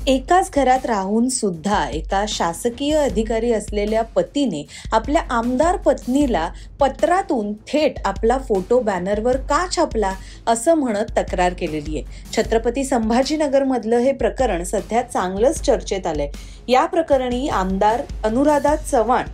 एकाच घरात राहून सुद्धा एका शासकीय अधिकारी असलेल्या पतीने आपल्या आमदार पत्नीला पत्रातून थेट आपला फोटो बॅनरवर का छापला असं म्हणत तक्रार केलेली आहे। छत्रपती संभाजीनगरमधलं हे प्रकरण सध्या चांगलंच चर्चेत आलंय। या प्रकरणी आमदार अनुराधा चव्हाण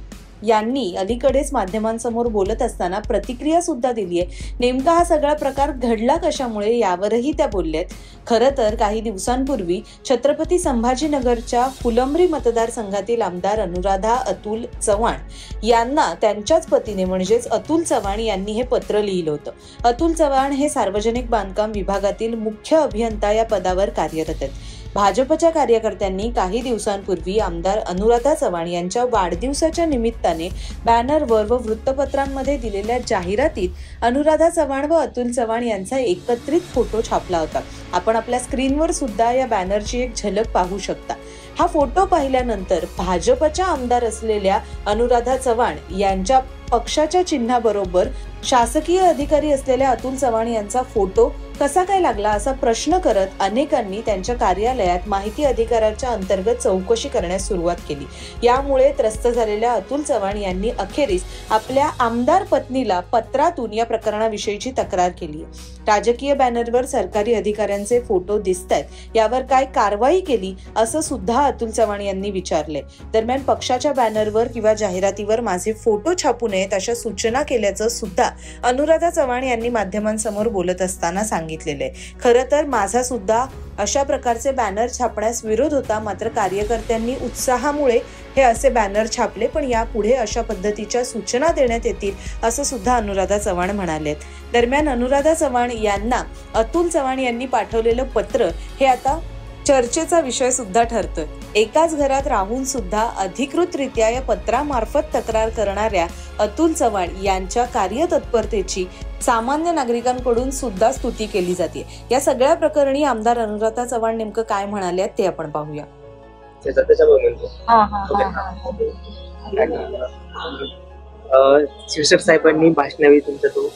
यांनी अलीकडेच माध्यमांसमोर बोलत असताना प्रतिक्रिया सुद्धा दिली आहे। नेमका हा सगळा प्रकार घडला कशामुळे यावरही त्या बोलल्यात। खरं तर काही दिवसांपूर्वी छत्रपती संभाजीनगरच्या फुलंब्री मतदारसंघातील आमदार अनुराधा अतुल चव्हाण यांना त्यांच्याच पतीने म्हणजेच अतुल चव्हाण यांनी हे पत्र लिहिलं होतं। अतुल चव्हाण हे सार्वजनिक बांधकाम विभागातील मुख्य अभियंता या पदावर कार्यरत आहेत। भाजपच्या कार्यकर्त्यांनी काही दिवसांपूर्वी आमदार अनुराधा चव्हाण यांच्या वाढदिवसाच्या निमित्ताने बॅनरवर व वृत्तपत्रांमध्ये दिलेल्या जाहिरातीत अनुराधा चव्हाण व अतुल चव्हाण यांचा एकत्रित फोटो छापला होता। आपण आपल्या स्क्रीनवर सुद्धा या बॅनरची एक झलक पाहू शकता। हा फोटो पाहिल्यानंतर भाजपच्या आमदार असलेल्या अनुराधा चव्हाण यांच्या पक्षाच्या चिन्हाबरोबर शासकीय अधिकारी असलेल्या अतुल चव्हाण यांचा फोटो कसा काय लागला असा प्रश्न करत अनेकांनी त्यांच्या कार्यालयात माहिती अधिकाराच्या अंतर्गत चौकशी करण्यास सुरुवात केली। यामुळे त्रस्त झालेल्या अतुल चव्हाण यांनी अखेरीस आपल्या आमदार पत्नीला पत्रातून या प्रकरणाविषयीची तक्रार केली आहे। राजकीय बॅनरवर सरकारी अधिकाऱ्यांचे फोटो दिसतायत, यावर काय कारवाई केली असं सुद्धा अतुल चव्हाण यांनी विचारले। दरम्यान पक्षाच्या बॅनरवर किंवा जाहिरातीवर माझे फोटो छापू नयेत अशा सूचना केल्याचं सुद्धा अनुराधा चव्हाण यांनी माध्यमांसमोर बोलत असताना सांगितलेलं आहे। खरं तर माझा सुद्धा अशा प्रकारचे बॅनर छापण्यास विरोध होता, मात्र कार्यकर्त्यांनी उत्साहामुळे हे असे बॅनर छापले, पण यापुढे अशा पद्धतीच्या सूचना देण्यात येतील असं सुद्धा अनुराधा चव्हाण म्हणाले। दरम्यान अनुराधा चव्हाण यांना अतुल चव्हाण यांनी पाठवलेलं पत्र हे आता चर्चेचा विषय सुद्धा ठरतोय। एकाच घरात राहून सुद्धा अधिकृतरित्या या पत्रामार्फत तक्रार करणाऱ्या अतुल चव्हाण यांच्या कार्यतत्परतेची सामान्य नागरिकांकडून सुद्धा स्तुती केली जाते। या सगळ्या प्रकरणी आमदार अनुराधा चव्हाण नेमकं काय म्हणाले ते आपण पाहूया। शिरसट साहेबांनी भाषणावी तुमचा तो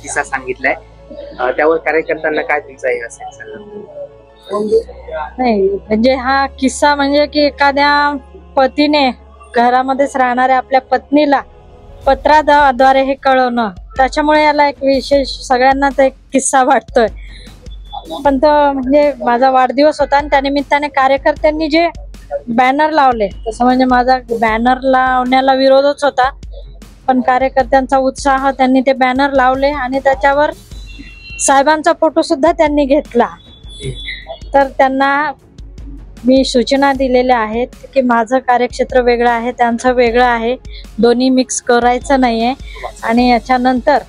किस्सा सांगितलाय, त्यावर कार्यकर्त्यांना काय तुमचा हे असेल? नाही म्हणजे हा किस्सा म्हणजे की एखाद्या पतीने घरामध्येच राहणाऱ्या आपल्या पत्नीला पत्राद्वारे हे कळवणं, त्याच्यामुळे याला एक विशेष सगळ्यांनाच एक किस्सा वाटतोय। पण तो म्हणजे माझा वाढदिवस होता आणि त्यानिमित्ताने कार्यकर्त्यांनी जे बॅनर लावले, तसं म्हणजे माझा बॅनर लावण्याला विरोधच होता, पण कार्यकर्त्यांचा उत्साह, त्यांनी ते बॅनर लावले आणि त्याच्यावर साहेबांचा फोटो सुद्धा त्यांनी घेतला। तर त्यांना मी सूचना दिलेल्या आहेत की माझं कार्यक्षेत्र वेगळं आहे, त्यांचं वेगळं आहे, दोन्ही मिक्स करायचं नाहीये। आणि याच्यानंतर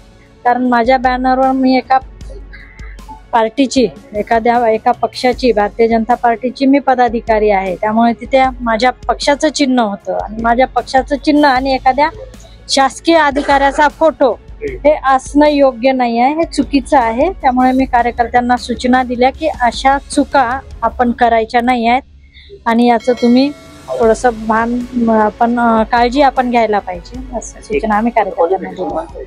कारण माझ्या बॅनरवर मी एका पार्टीची एका पक्षाची भारतीय जनता पार्टीची मी पदाधिकारी आहे, त्यामुळे तिथे माझ्या पक्षाचं चिन्ह होतं आणि माझ्या पक्षाचं चिन्ह आणि एखाद्या शासकीय अधिकाऱ्याचा फोटो हे असणं योग्य नाही आहे, हे चुकीचं आहे। त्यामुळे मी कार्यकर्त्यांना सूचना दिल्या की अशा चुका आपण करायच्या नाही आहेत आणि याचं तुम्ही थोडंसं भान आपण काळजी आपण घ्यायला पाहिजे, असं सूचना आम्ही कार्यकर्त्यांना दिली।